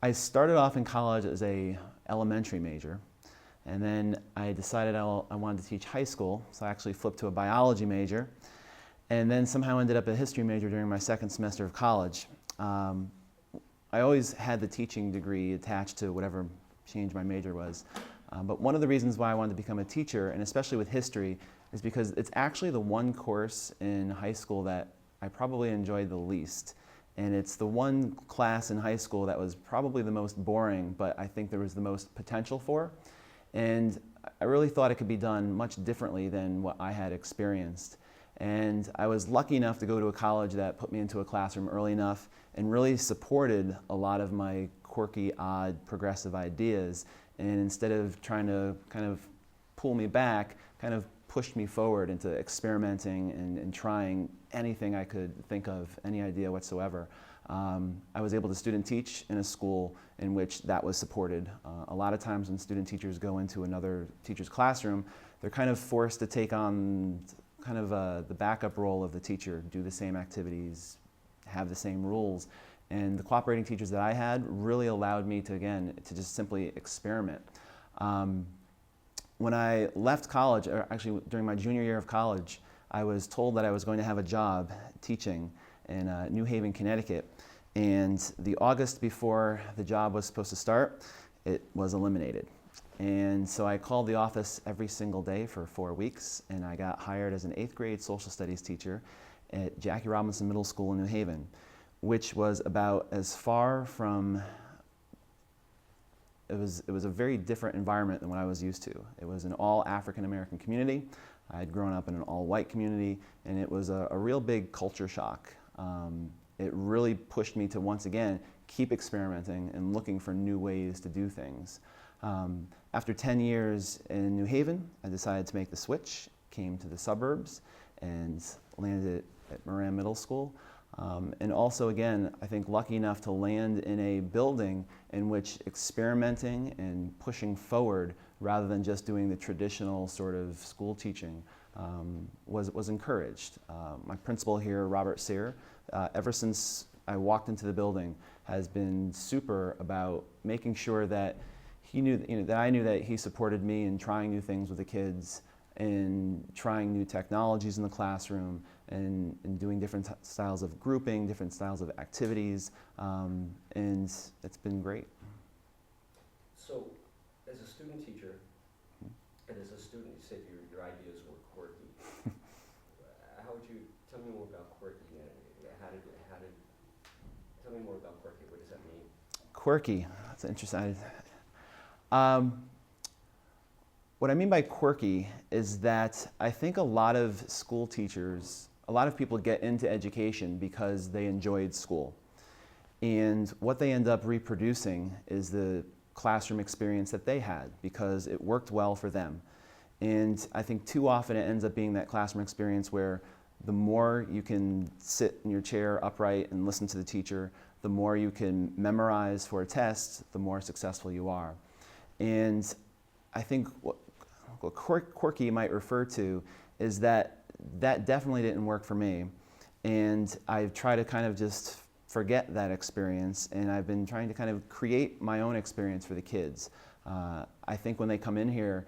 I started off in college as a elementary major, and then I decided I wanted to teach high school, so I actually flipped to a biology major, and then somehow ended up a history major during my second semester of college. I always had the teaching degree attached to whatever change my major was, but one of the reasons why I wanted to become a teacher, and especially with history, is because it's actually the one course in high school that I probably enjoyed the least. And it's the one class in high school that was probably the most boring, but I think there was the most potential for. And I really thought it could be done much differently than what I had experienced. And I was lucky enough to go to a college that put me into a classroom early enough and really supported a lot of my quirky, odd, progressive ideas. And instead of trying to kind of pull me back, kind of pushed me forward into experimenting and trying anything I could think of, any idea whatsoever. I was able to student teach in a school in which that was supported. A lot of times when student teachers go into another teacher's classroom, they're kind of forced to take on kind of the backup role of the teacher, do the same activities, have the same rules. And the cooperating teachers that I had really allowed me to, again, to just simply experiment. When I left college, or actually during my junior year of college, I was told that I was going to have a job teaching in New Haven, Connecticut. And the August before the job was supposed to start, it was eliminated. And so I called the office every single day for 4 weeks, and I got hired as an 8th grade social studies teacher at Jackie Robinson Middle School in New Haven, which was about as far from it was a very different environment than what I was used to. It was an all African American community. I had grown up in an all white community, and it was a real big culture shock. It really pushed me to once again keep experimenting and looking for new ways to do things. After 10 years in New Haven, I decided to make the switch, came to the suburbs, and landed at Moran Middle School. And also, again, I think lucky enough to land in a building in which experimenting and pushing forward rather than just doing the traditional sort of school teaching was encouraged. My principal here, Robert Sear, ever since I walked into the building, has been super about making sure that he knew, that I knew that he supported me in trying new things with the kids, in trying new technologies in the classroom, and doing different styles of grouping, different styles of activities, and it's been great. So, as a student teacher, and as a student, you said your ideas were quirky. How would you tell me more about quirky? Tell me more about quirky. What does that mean? Quirky. That's interesting. What I mean by quirky is that I think a lot of school teachers, a lot of people get into education because they enjoyed school. And what they end up reproducing is the classroom experience that they had because it worked well for them. And I think too often it ends up being that classroom experience where the more you can sit in your chair upright and listen to the teacher, the more you can memorize for a test, the more successful you are. And I think what quirky might refer to is that definitely didn't work for me. And I've tried to kind of just forget that experience, and I've been trying to kind of create my own experience for the kids. I think when they come in here,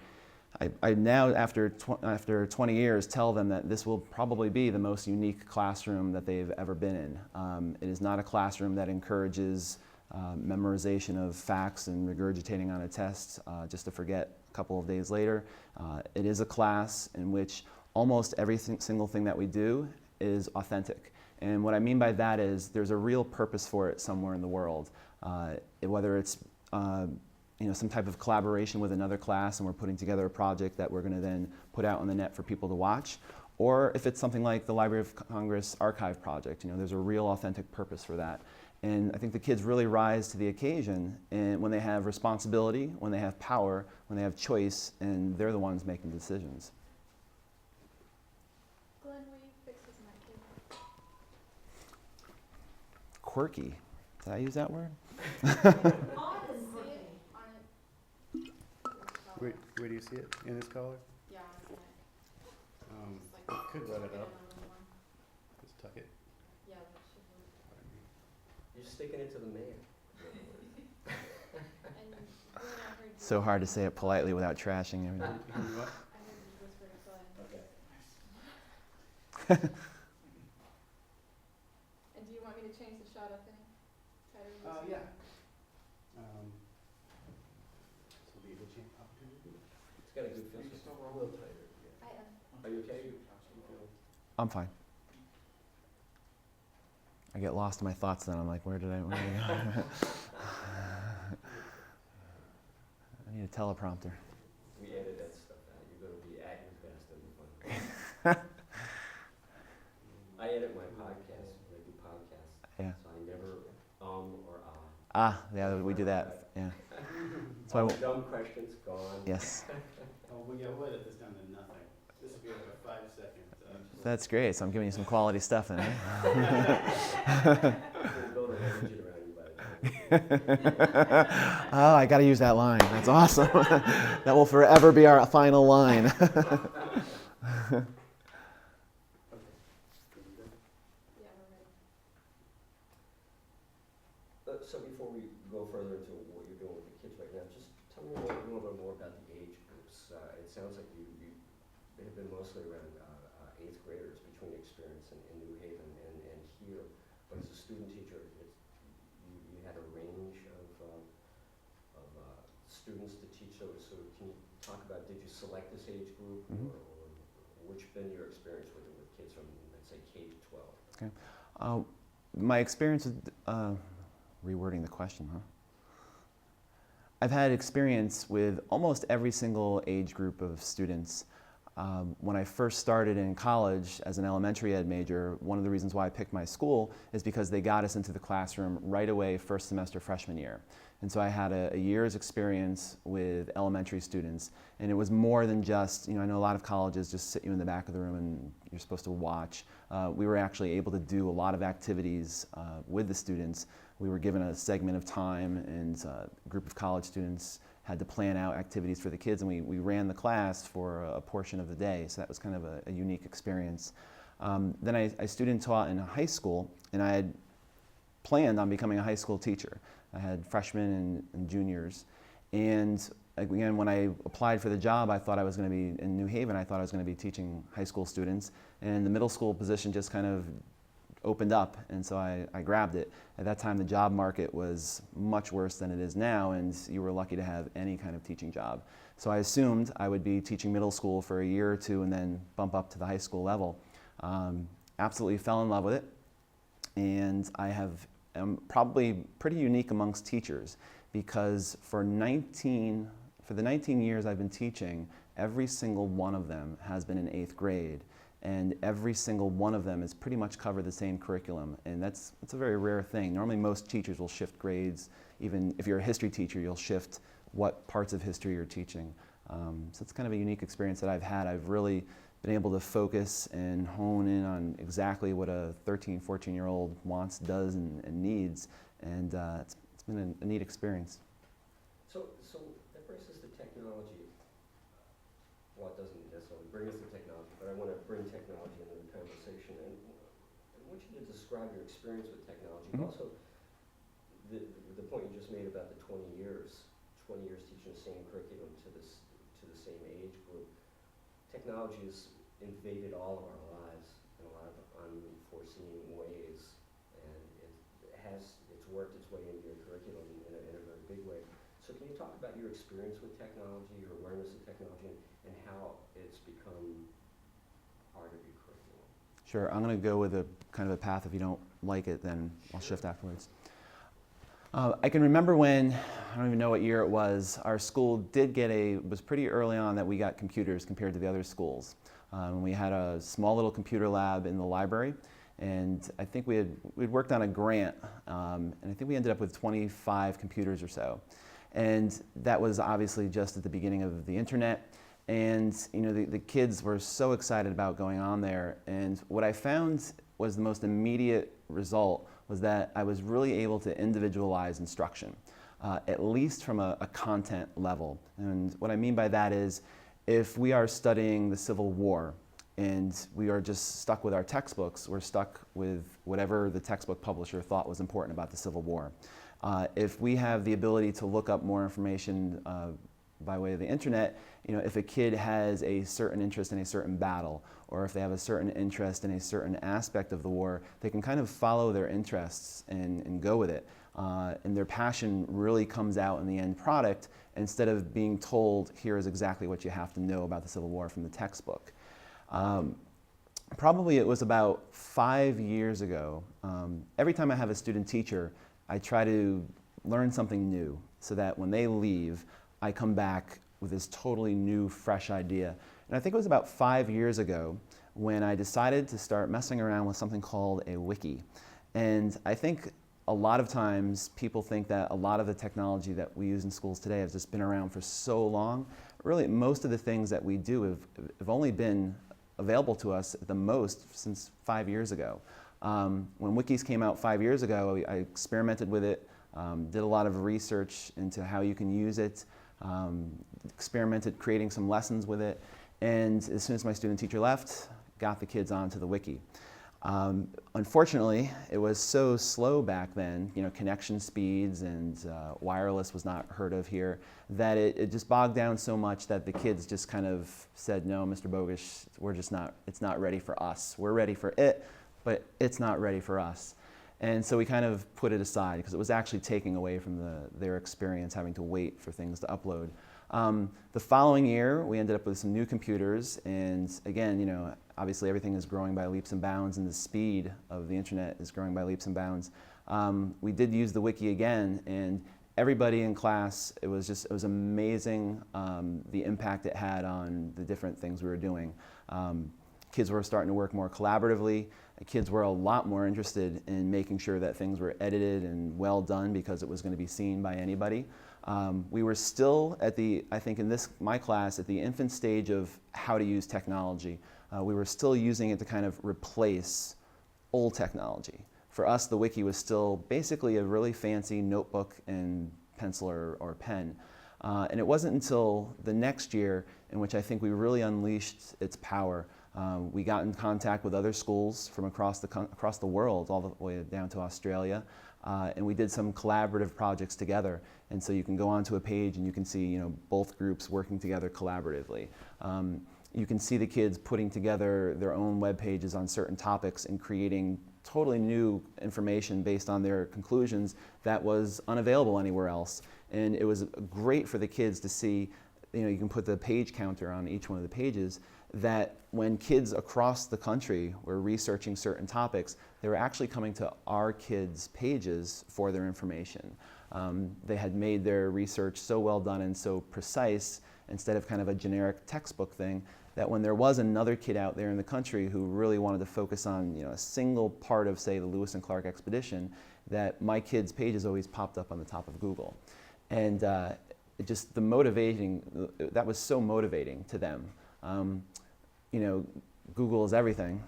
I now, after 20 years, tell them that this will probably be the most unique classroom that they've ever been in. It is not a classroom that encourages memorization of facts and regurgitating on a test just to forget a couple of days later. It is a class in which almost every single thing that we do is authentic. And what I mean by that is there's a real purpose for it somewhere in the world. Whether it's some type of collaboration with another class and we're putting together a project that we're going to then put out on the net for people to watch, or if it's something like the Library of Congress archive project, there's a real authentic purpose for that. And I think the kids really rise to the occasion and when they have responsibility, when they have power, when they have choice, and they're the ones making decisions. Glenn, will you fix his mic? Quirky. Did I use that word? Where do you see it? In his collar? Yeah, on his neck. Could let it up. Just tuck it. Yeah, that should work. You're sticking it to the man. so hard to say it politely without trashing everything. You what? I heard you whispering play. Okay. And do you want me to change the shot up any? Tighter or looser? Yeah. This will be a good chance, opportunity. It's got a good feel. It's a little tighter. Yeah. I am. Are you okay? I'm fine. I get lost in my thoughts then. I'm like, where did I go? I need a teleprompter. We edit that stuff out. You're going to be at your best. It'll be fun. I edit my podcast when I do podcasts. Yeah. So I never or Ah, yeah, we do that. Yeah. That's why. All the dumb questions gone. Yes. Oh, well, yeah, we'll edit this down to nothing. This will be like a 5 seconds. That's great. So I'm giving you some quality stuff then. Huh? We'll build a legend around you by the time. Oh, I got to use that line. That's awesome. That will forever be our final line. Yeah, we're ready. So before we go further into what you're doing with the kids right now, just tell me a little bit more about the age groups. It sounds like you have been mostly around 8th graders between experience in New Haven and here. But as a student teacher, you had a range of students to teach. So can you talk about, did you select this age group, Mhm. or which been your experience with kids from, let's say, K to 12? Okay. My experience with rewording the question, huh? I've had experience with almost every single age group of students. When I first started in college as an elementary ed major, one of the reasons why I picked my school is because they got us into the classroom right away first semester freshman year. And so I had a year's experience with elementary students, and it was more than just, I know a lot of colleges just sit you in the back of the room and you're supposed to watch. We were actually able to do a lot of activities with the students. We were given a segment of time, and a group of college students had to plan out activities for the kids, and we ran the class for a portion of the day, so that was kind of a unique experience. Then I student taught in high school, and I had planned on becoming a high school teacher. I had freshmen and juniors, and again, when I applied for the job, I thought I was going to be in New Haven. I thought I was going to be teaching high school students, and the middle school position just kind of opened up, and so I grabbed it. At that time, the job market was much worse than it is now, and you were lucky to have any kind of teaching job. So I assumed I would be teaching middle school for a year or two and then bump up to the high school level. Absolutely fell in love with it, and am probably pretty unique amongst teachers, because for the 19 years I've been teaching, every single one of them has been in 8th grade. And every single one of them has pretty much covered the same curriculum, and that's a very rare thing. Normally most teachers will shift grades. Even if you're a history teacher, you'll shift what parts of history you're teaching. So it's kind of a unique experience that I've had. I've really been able to focus and hone in on exactly what a 13, 14-year-old wants, does, and needs, and it's been a neat experience. So that brings us to technology. Well, it doesn't necessarily bring us to technology, but I want to bring technology into the conversation. And I want you to describe your experience with technology, but also the point you just made about the 20 years teaching the same curriculum to the same age group. Technology has invaded all of our lives in a lot of unforeseen ways, and it's worked its way into your curriculum in a very big way. So can you talk about your experience with technology, your awareness of technology, and how it's become part of your curriculum? Sure, I'm going to go with a kind of a path. If you don't like it, then I'll shift afterwards. I can remember when, I don't even know what year it was, our school was pretty early on that we got computers compared to the other schools. We had a small little computer lab in the library, and I think we'd worked on a grant, and I think we ended up with 25 computers or so. And that was obviously just at the beginning of the internet, and the kids were so excited about going on there. And what I found was the most immediate result was that I was really able to individualize instruction, at least from a content level. And what I mean by that is, if we are studying the Civil War and we are just stuck with our textbooks, we're stuck with whatever the textbook publisher thought was important about the Civil War. If we have the ability to look up more information by way of the internet, if a kid has a certain interest in a certain battle, or if they have a certain interest in a certain aspect of the war, they can kind of follow their interests and go with it. And their passion really comes out in the end product instead of being told, here is exactly what you have to know about the Civil War from the textbook. Probably it was about 5 years ago. Every time I have a student teacher, I try to learn something new so that when they leave, I come back with this totally new, fresh idea. And I think it was about 5 years ago when I decided to start messing around with something called a wiki. And I think a lot of times people think that a lot of the technology that we use in schools today has just been around for so long. Really, most of the things that we do have only been available to us at the most since 5 years ago. When wikis came out 5 years ago, I experimented with it, did a lot of research into how you can use it, experimented creating some lessons with it, and as soon as my student teacher left, got the kids onto the wiki. Unfortunately, it was so slow back then, connection speeds and wireless was not heard of here, that it just bogged down so much that the kids just kind of said, no, Mr. Bogush, it's not ready for us. We're ready for it, but it's not ready for us. And so we kind of put it aside because it was actually taking away from their experience having to wait for things to upload. The following year, we ended up with some new computers, and again, obviously everything is growing by leaps and bounds, and the speed of the internet is growing by leaps and bounds. We did use the wiki again, and everybody in class, it was amazing the impact it had on the different things we were doing. Kids were starting to work more collaboratively. Kids were a lot more interested in making sure that things were edited and well done because it was going to be seen by anybody. We were still I think in my class, at the infant stage of how to use technology. We were still using it to kind of replace old technology. For us, the wiki was still basically a really fancy notebook and pencil or pen. And it wasn't until the next year in which I think we really unleashed its power. We got in contact with other schools from across the world, all the way down to Australia, and we did some collaborative projects together. And so you can go onto a page and you can see, both groups working together collaboratively. You can see the kids putting together their own web pages on certain topics and creating totally new information based on their conclusions that was unavailable anywhere else. And it was great for the kids to see, you can put the page counter on each one of the pages, that when kids across the country were researching certain topics, they were actually coming to our kids' pages for their information. They had made their research so well done and so precise, instead of kind of a generic textbook thing, that when there was another kid out there in the country who really wanted to focus on a single part of, say, the Lewis and Clark expedition, that my kids' pages always popped up on the top of Google. And just that was so motivating to them. Google is everything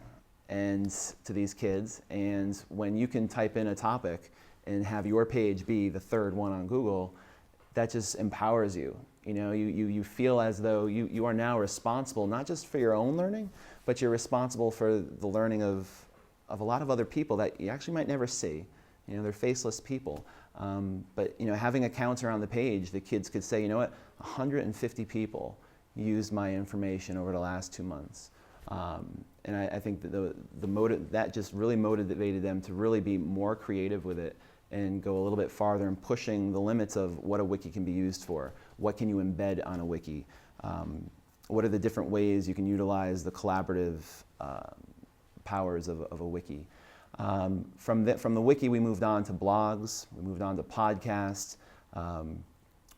and to these kids, and when you can type in a topic and have your page be the third one on Google, that just empowers you. You feel as though you are now responsible not just for your own learning, but you're responsible for the learning of a lot of other people that you actually might never see. They're faceless people. But having a counter on the page, the kids could say, 150 people used my information over the last 2 months. And I think that that just really motivated them to really be more creative with it and go a little bit farther in pushing the limits of what a wiki can be used for. What can you embed on a wiki? What are the different ways you can utilize the collaborative powers of a wiki? From the wiki, we moved on to blogs, we moved on to podcasts.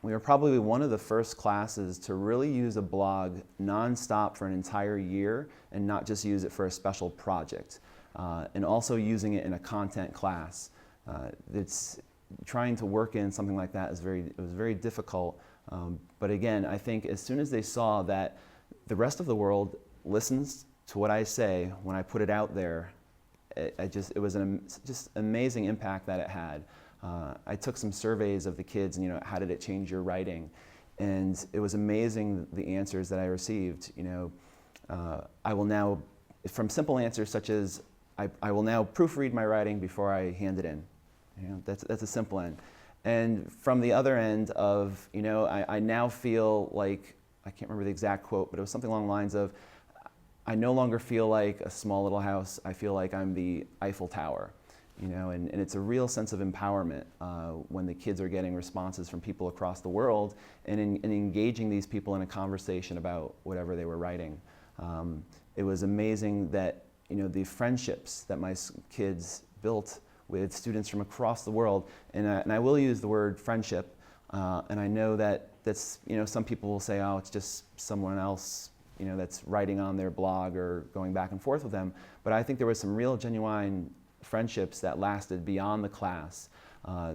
We were probably one of the first classes to really use a blog nonstop for an entire year and not just use it for a special project. And also using it in a content class. It's trying to work in something like that it was very difficult. But again, I think as soon as they saw that the rest of the world listens to what I say when I put it out there, it was just amazing impact that it had. I took some surveys of the kids and, how did it change your writing? And it was amazing the answers that I received. I will now, from simple answers such as, I will now proofread my writing before I hand it in. That's a simple end. And from the other end of, I now feel like, I can't remember the exact quote, but it was something along the lines of, I no longer feel like a small little house, I feel like I'm the Eiffel Tower. And it's a real sense of empowerment when the kids are getting responses from people across the world and engaging these people in a conversation about whatever they were writing. It was amazing that the friendships that my kids built with students from across the world, and I will use the word friendship, and I know that's some people will say, oh, it's just someone else that's writing on their blog or going back and forth with them, but I think there was some real genuine friendships that lasted beyond the class.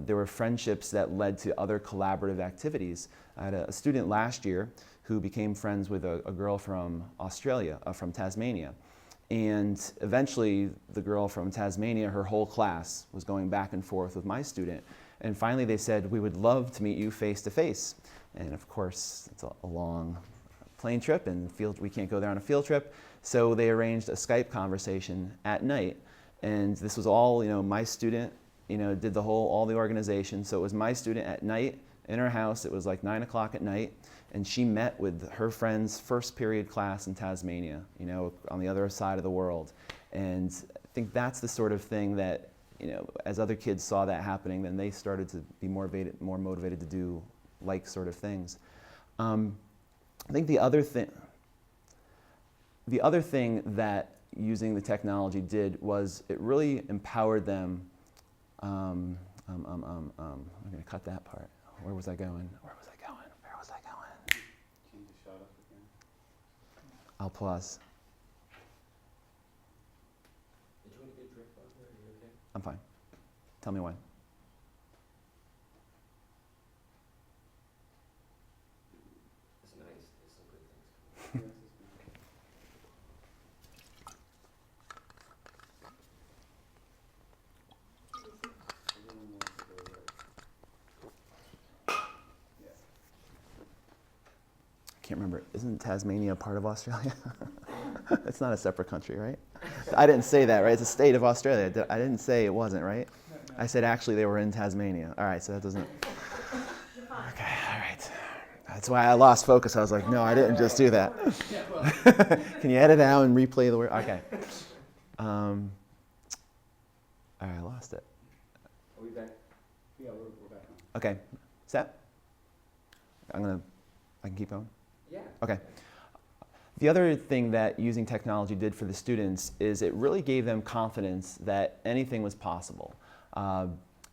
There were friendships that led to other collaborative activities. I had a student last year who became friends with a girl from Australia, from Tasmania. And eventually the girl from Tasmania, her whole class was going back and forth with my student. And finally they said, we would love to meet you face to face. And of course, it's a long plane trip and we can't go there on a field trip. So they arranged a Skype conversation at night. And this was all, my student, did all the organization. So it was my student at night in her house. It was like 9 o'clock at night. And she met with her friend's first period class in Tasmania, on the other side of the world. And I think that's the sort of thing that, as other kids saw that happening, then they started to be more motivated to do like sort of things. I think the other thing that using the technology did was it really empowered them. I'm going to cut that part. Where was I going? Change the shot up again. I'll pause. Did you want to get a drink on there? Are you okay? I'm fine. Tell me when. It's nice. There's some good things. Yes, it's a little more to the right. Yeah. I can't remember. Isn't Tasmania part of Australia? It's not a separate country, right? I didn't say that, right? It's a state of Australia. I didn't say it wasn't, right? I said actually they were in Tasmania. All right, so that doesn't... Okay, all right. That's why I lost focus. I was like, no, I didn't just do that. Yeah, well, Can you edit out and replay the word? Okay. All right, I lost it. Are we back? yeah, we're back on. Okay, set? I can keep going? Yeah. Okay. The other thing that using technology did for the students is it really gave them confidence that anything was possible.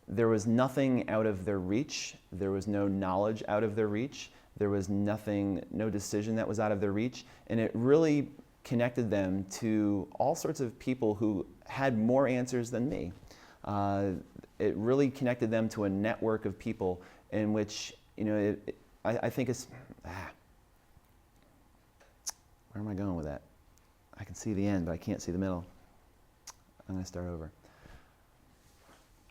There was nothing out of their reach. There was no knowledge out of their reach. There was no decision that was out of their reach. And it really connected them to all sorts of people who had more answers than me. It really connected them to a network of people in which, I think it's, where am I going with that? I can see the end, but I can't see the middle. I'm going to start over.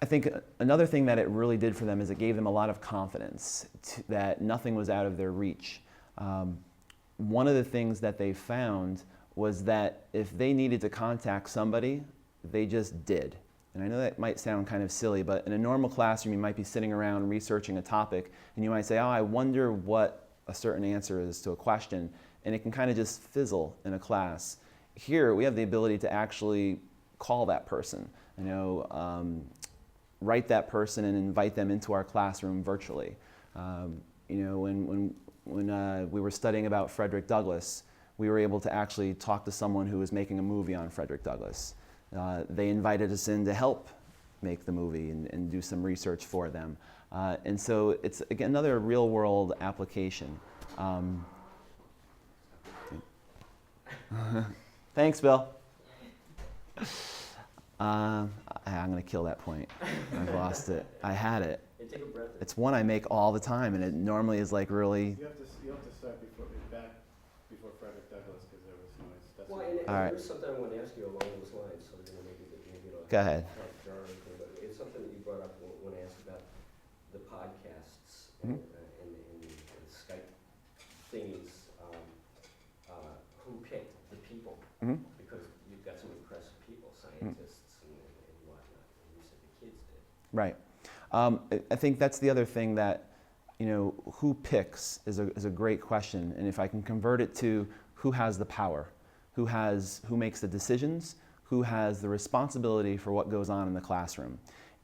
I think another thing that it really did for them is it gave them a lot of confidence that nothing was out of their reach. One of the things that they found was that if they needed to contact somebody, they just did. And I know that might sound kind of silly, but in a normal classroom, you might be sitting around researching a topic, and you might say, oh, I wonder what a certain answer is to a question, and it can kind of just fizzle in a class. Here, we have the ability to actually call that person, write that person and invite them into our classroom virtually. When we were studying about Frederick Douglass, we were able to actually talk to someone who was making a movie on Frederick Douglass. They invited us in to help make the movie and do some research for them. And so it's, again, another real-world application. Thanks, Bill. I'm going to kill that point. I've lost it. I had it. Hey, take a breath. It's one I make all the time, and it normally is like really... You have to start before Frederick Douglass, because there was noise. That's Well, what- and All right. there's something I want to ask you along those lines, so maybe it'll Go ahead. help jar anything, but it's something that you brought up when I asked about the podcasts Mhm. and the Skype thingies. Who picked the people? Mhm. Because you've got some impressive people, scientists and whatnot. And you said the kids did. Right. I think that's the other thing that, who picks is a great question. And if I can convert it to who has the power, who makes the decisions, who has the responsibility for what goes on in the classroom.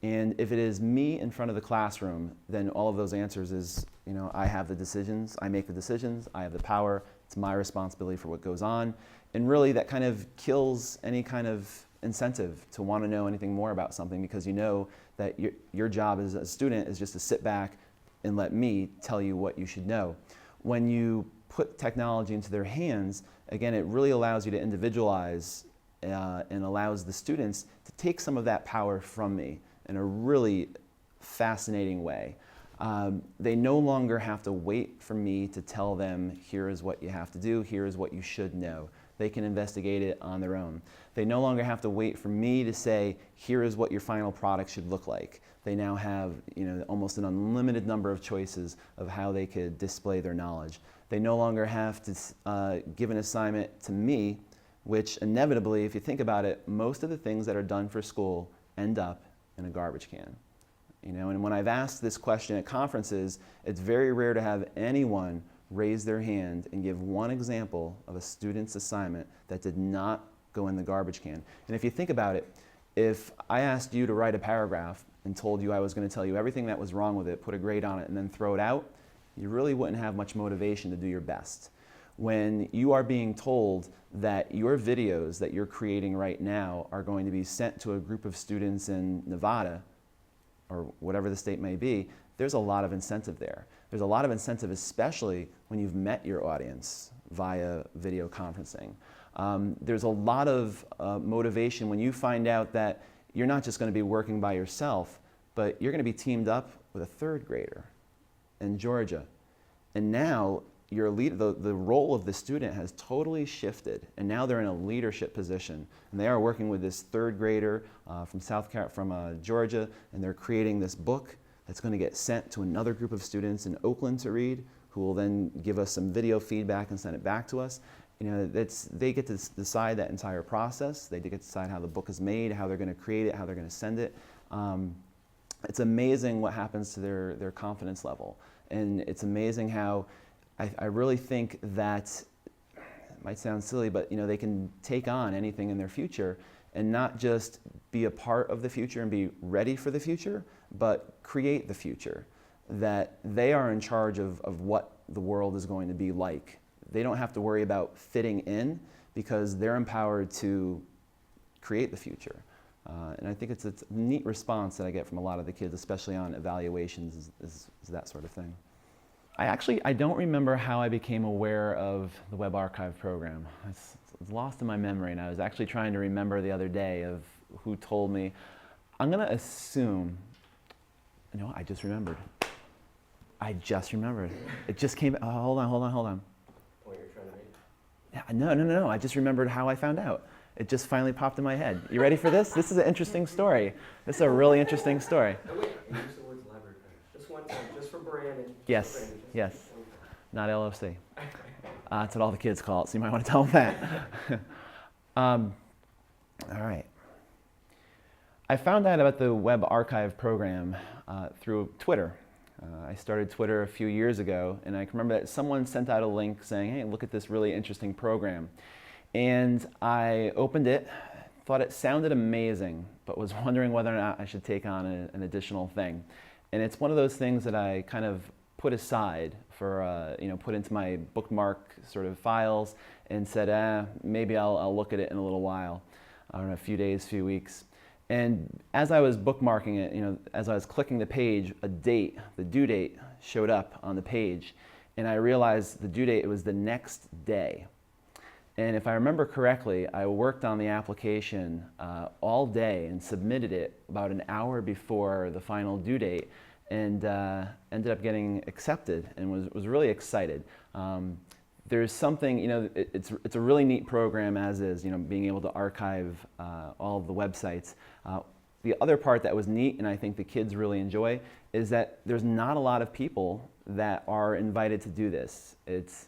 And if it is me in front of the classroom, then all of those answers is, I have the decisions, I make the decisions, I have the power, it's my responsibility for what goes on. And really that kind of kills any kind of incentive to want to know anything more about something, because you know that your job as a student is just to sit back and let me tell you what you should know. When you put technology into their hands, again, it really allows you to individualize and allows the students to take some of that power from me in a really fascinating way. They no longer have to wait for me to tell them, here is what you have to do, here is what you should know. They can investigate it on their own. They no longer have to wait for me to say, here is what your final product should look like. They now have almost an unlimited number of choices of how they could display their knowledge. They no longer have to give an assignment to me, which inevitably, if you think about it, most of the things that are done for school end up in a garbage can. And when I've asked this question at conferences, it's very rare to have anyone raise their hand and give one example of a student's assignment that did not go in the garbage can. And if you think about it, if I asked you to write a paragraph and told you I was going to tell you everything that was wrong with it, put a grade on it, and then throw it out, you really wouldn't have much motivation to do your best. When you are being told that your videos that you're creating right now are going to be sent to a group of students in Nevada, or whatever the state may be, there's a lot of incentive there. There's a lot of incentive, especially when you've met your audience via video conferencing. There's a lot of motivation when you find out that you're not just going to be working by yourself, but you're going to be teamed up with a third grader in Georgia. And now the role of the student has totally shifted, and now they're in a leadership position. And they are working with this third grader from Georgia, and they're creating this book that's going to get sent to another group of students in Oakland to read, who will then give us some video feedback and send it back to us. They get to decide that entire process. They get to decide how the book is made, how they're going to create it, how they're going to send it. It's amazing what happens to their confidence level. And it's amazing how I really think that, it might sound silly, but they can take on anything in their future and not just be a part of the future and be ready for the future, but create the future. That they are in charge of what the world is going to be like. They don't have to worry about fitting in because they're empowered to create the future. And I think it's a neat response that I get from a lot of the kids, especially on evaluations, is that sort of thing. I don't remember how I became aware of the Web Archive program. It's lost in my memory, and I was actually trying to remember the other day of who told me. I'm going to assume, I just remembered. It just came, hold on. Point you're trying to make? No, I just remembered how I found out. It just finally popped in my head. You ready for this? This is an interesting story. This is a really interesting story. Oh, wait, and use the words library card. Just one time, just for Brandon. Yes. Not LOC. That's what all the kids call it, so you might want to tell them that. All right. I found out about the Web Archive program through Twitter. I started Twitter a few years ago, and I can remember that someone sent out a link saying, hey, look at this really interesting program. And I opened it, thought it sounded amazing, but was wondering whether or not I should take on an additional thing. And it's one of those things that I kind of put aside for, put into my bookmark sort of files and said, maybe I'll look at it in a little while, I don't know, a few days, few weeks. And as I was bookmarking it, as I was clicking the page, the due date showed up on the page. And I realized the due date, it was the next day. And if I remember correctly, I worked on the application all day and submitted it about an hour before the final due date, and ended up getting accepted and was really excited. There's something, it's a really neat program as is, being able to archive all of the websites. The other part that was neat, and I think the kids really enjoy, is that there's not a lot of people that are invited to do this.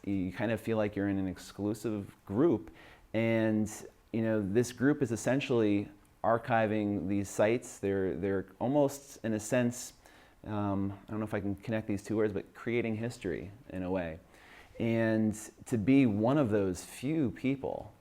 You kind of feel like you're in an exclusive group, and this group is essentially archiving these sites. They're almost, in a sense, I don't know if I can connect these two words, but creating history in a way. And to be one of those few people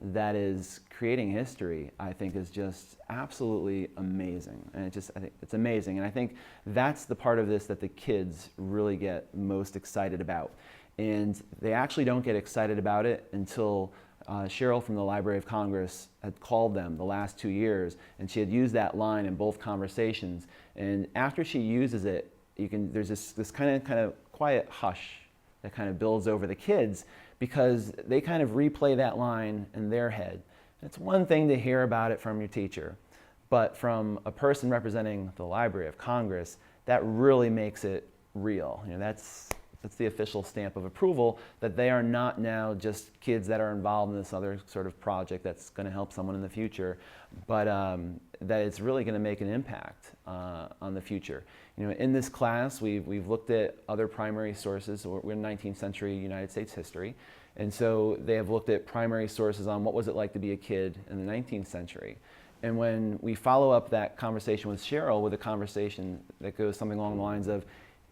that is creating history, I think is just absolutely amazing. And I think it's amazing. And I think that's the part of this that the kids really get most excited about. And they actually don't get excited about it until Cheryl from the Library of Congress had called them the last 2 years, and she had used that line in both conversations. And after she uses it, there's this kind of quiet hush that kind of builds over the kids, because they kind of replay that line in their head. It's one thing to hear about it from your teacher, but from a person representing the Library of Congress, that really makes it real. That's the official stamp of approval that they are not now just kids that are involved in this other sort of project that's going to help someone in the future, but that it's really going to make an impact on the future. In this class, we've looked at other primary sources. We're in 19th century United States history, and so they have looked at primary sources on what was it like to be a kid in the 19th century. And when we follow up that conversation with Cheryl with a conversation that goes something along the lines of,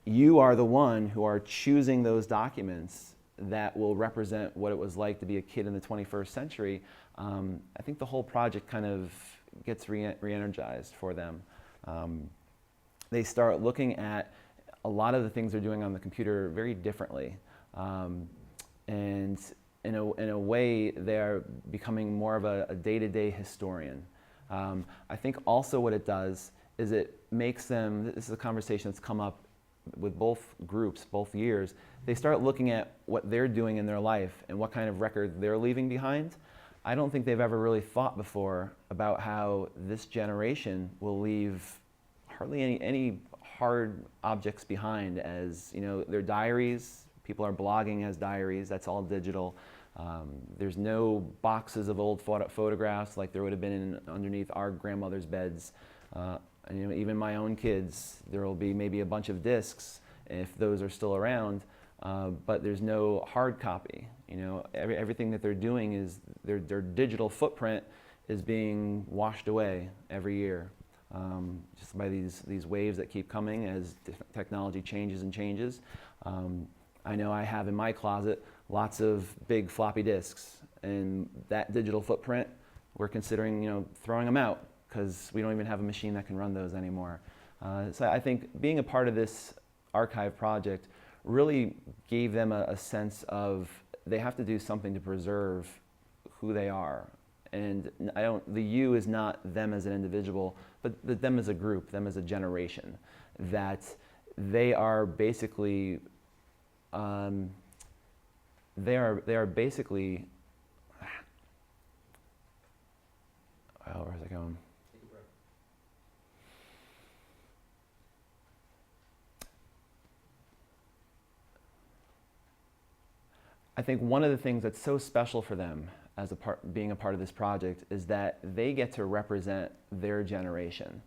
you are the one who are choosing those documents that will represent what it was like to be a kid in the 21st century, I think the whole project kind of gets re-energized for them. They start looking at a lot of the things they're doing on the computer very differently. And in a way, they're becoming more of a day-to-day historian. I think also what it does is it makes them, this is a conversation that's come up with both groups, both years, they start looking at what they're doing in their life and what kind of record they're leaving behind. I don't think they've ever really thought before about how this generation will leave hardly any hard objects behind, as their diaries. People are blogging as diaries. That's all digital. There's no boxes of old photographs like there would have been underneath our grandmother's beds. And even my own kids, there will be maybe a bunch of discs if those are still around, but there's no hard copy. Everything that they're doing is their digital footprint is being washed away every year, just by these waves that keep coming as technology changes and changes. I know I have in my closet lots of big floppy disks, and that digital footprint, we're considering throwing them out, because we don't even have a machine that can run those anymore. So I think being a part of this archive project really gave them a sense of they have to do something to preserve who they are. And the you is not them as an individual, but them as a group, them as a generation, that they are basically, they are basically, well, where's it going? I think one of the things that's so special for them as being a part of this project is that they get to represent their generation.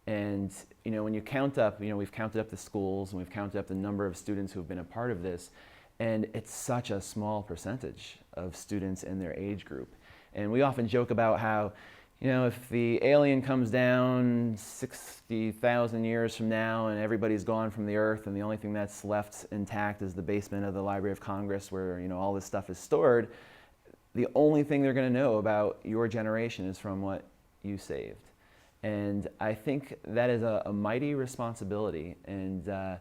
And when you count up, we've counted up the schools and we've counted up the number of students who have been a part of this, and it's such a small percentage of students in their age group. And we often joke about how, if the alien comes down 60,000 years from now and everybody's gone from the earth and the only thing that's left intact is the basement of the Library of Congress where all this stuff is stored, the only thing they're going to know about your generation is from what you saved. And I think that is a mighty responsibility. And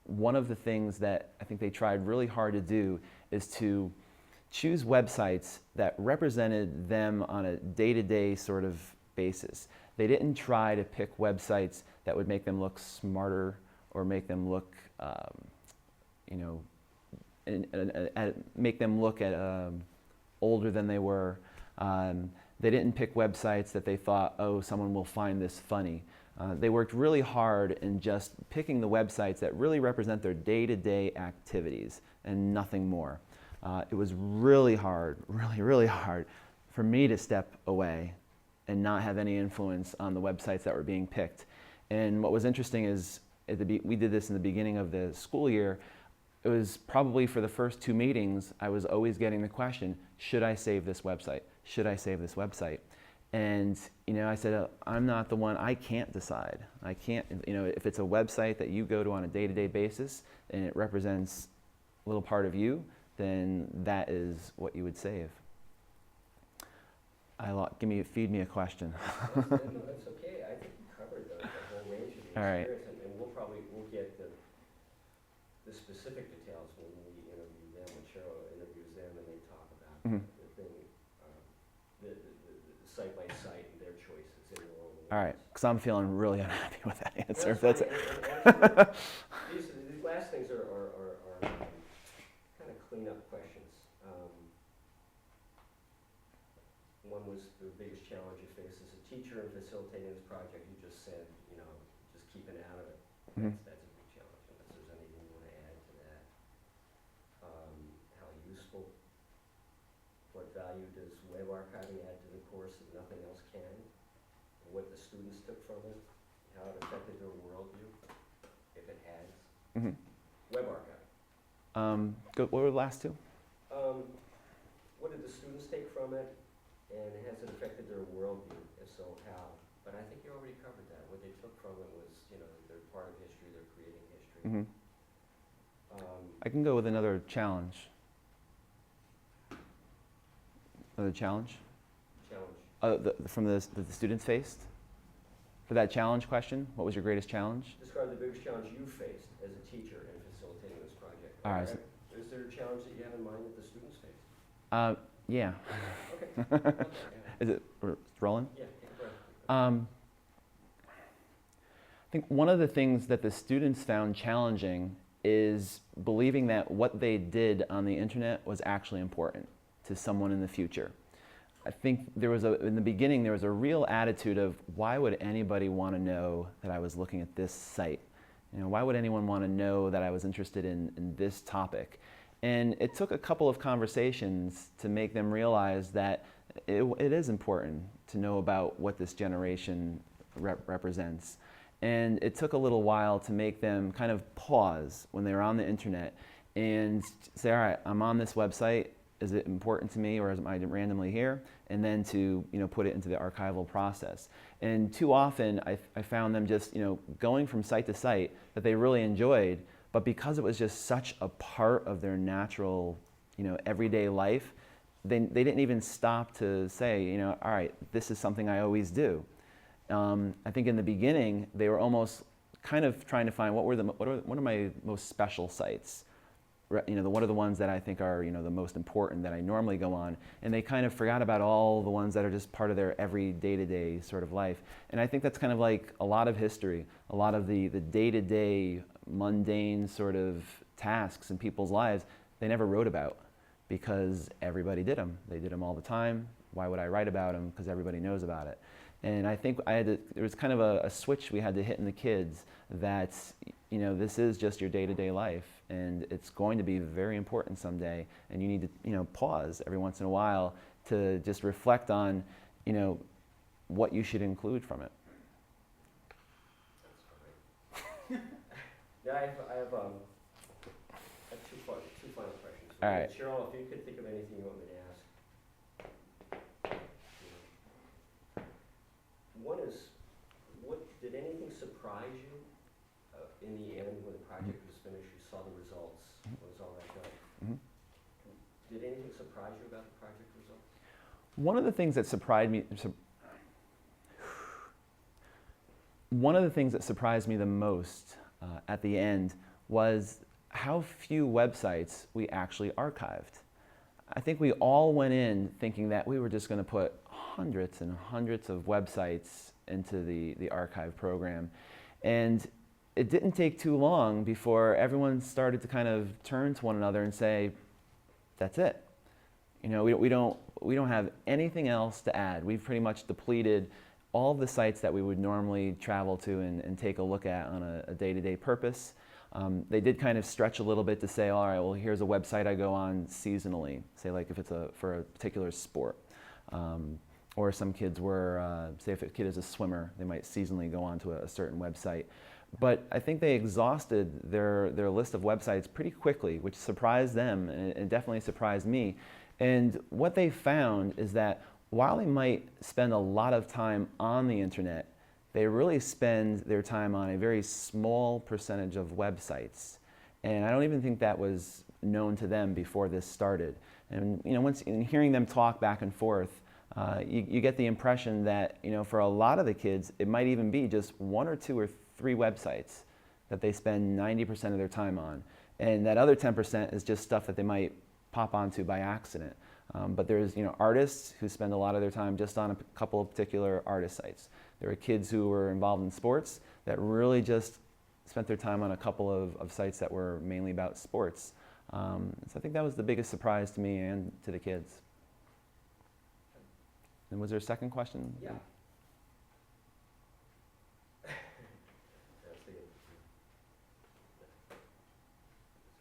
one of the things that I think they tried really hard to do is to choose websites that represented them on a day-to-day sort of basis. They didn't try to pick websites that would make them look smarter or make them look, make them look at older than they were. They didn't pick websites that they thought, oh, someone will find this funny. They worked really hard in just picking the websites that really represent their day-to-day activities and nothing more. It was really hard, really hard for me to step away and not have any influence on the websites that were being picked. And what was interesting is, we did this in the beginning of the school year. It was probably for the first 2 meetings, I was always getting the question, should I save this website? Should I save this website? And I said, I'm not the one. I can't decide. I can't. If it's a website that you go to on a day-to-day basis and it represents a little part of you, then that is what you would save. Feed me a question. No, that's okay. I think you covered the whole range of the All right. experience, and we'll get the specific details when we interview them, when Cheryl interviews them and they talk about Mhm. the thing, the site by site and their choices in their own words. All right, because I'm feeling really unhappy with that answer. That's That's fine, and actually, these last things are kind of cleanup questions. One was the biggest challenge you face as a teacher in facilitating this project. You just said, just keeping out of it. Mhm. That's a big challenge, unless there's anything you want to add to that. How useful, what value does web archiving add to the course that nothing else can? What the students took from it, how it affected their worldview, if it has. Mhm. Web archiving. What were the last two? What did the students take from it, and has it affected their worldview? If so, how? But I think you already covered that. What they took from it was, they're part of history, they're creating history. Mhm. I can go with another challenge. Another challenge? Challenge. From the students faced? For that challenge question, what was your greatest challenge? Describe the biggest challenge you faced as a teacher in facilitating this project. All right. Is there a challenge that you have in mind that the students faced? Yeah. Okay. Okay, Is it rolling? yeah, go ahead. I think one of the things that the students found challenging is believing that what they did on the internet was actually important to someone in the future. I think in the beginning, there was a real attitude of, why would anybody want to know that I was looking at this site? Why would anyone want to know that I was interested in this topic? And it took a couple of conversations to make them realize that it is important to know about what this generation represents. And it took a little while to make them kind of pause when they were on the internet and say, all right, I'm on this website. Is it important to me, or am I randomly here? And then to put it into the archival process. And too often I found them just going from site to site that they really enjoyed, but because it was just such a part of their natural everyday life, they didn't even stop to say, all right, this is something I always do. I think in the beginning they were almost kind of trying to find what are my most special sites. What are the ones that I think are the most important that I normally go on, and they kind of forgot about all the ones that are just part of their every day-to-day sort of life. And I think that's kind of like a lot of history, a lot of the day-to-day mundane sort of tasks in people's lives they never wrote about because everybody did them. They did them all the time. Why would I write about them? Because everybody knows about it. And I think there was kind of a switch we had to hit in the kids that this is just your day-to-day life, and it's going to be very important someday, and you need to pause every once in a while to just reflect on what you should include from it. That's fine. Yeah, I have two final questions. All right. Cheryl, if you could think of anything you want me to ask. One is, did anything surprise you in the end when the project was finished? You saw the results. What was all that done? Mhm. Did anything surprise you about the project results? One of the things that surprised me the most at the end was how few websites we actually archived. I think we all went in thinking that we were just going to put hundreds and hundreds of websites into the archive program. And it didn't take too long before everyone started to kind of turn to one another and say, that's it. We don't have anything else to add. We've pretty much depleted all the sites that we would normally travel to and take a look at on a day-to-day purpose. They did kind of stretch a little bit to say, all right, well, here's a website I go on seasonally, say like if it's for a particular sport. Or some kids were, say if a kid is a swimmer, they might seasonally go on to a certain website. But I think they exhausted their list of websites pretty quickly, which surprised them and definitely surprised me. And what they found is that while they might spend a lot of time on the internet, they really spend their time on a very small percentage of websites. And I don't even think that was known to them before this started. And once in hearing them talk back and forth, you get the impression that for a lot of the kids, it might even be just 1 or 2 or 3 websites that they spend 90% of their time on. And that other 10% is just stuff that they might pop onto by accident. But there's artists who spend a lot of their time just on a couple of particular artist sites. There are kids who were involved in sports that really just spent their time on a couple of sites that were mainly about sports. So I think that was the biggest surprise to me and to the kids. And was there a second question? Yeah. It's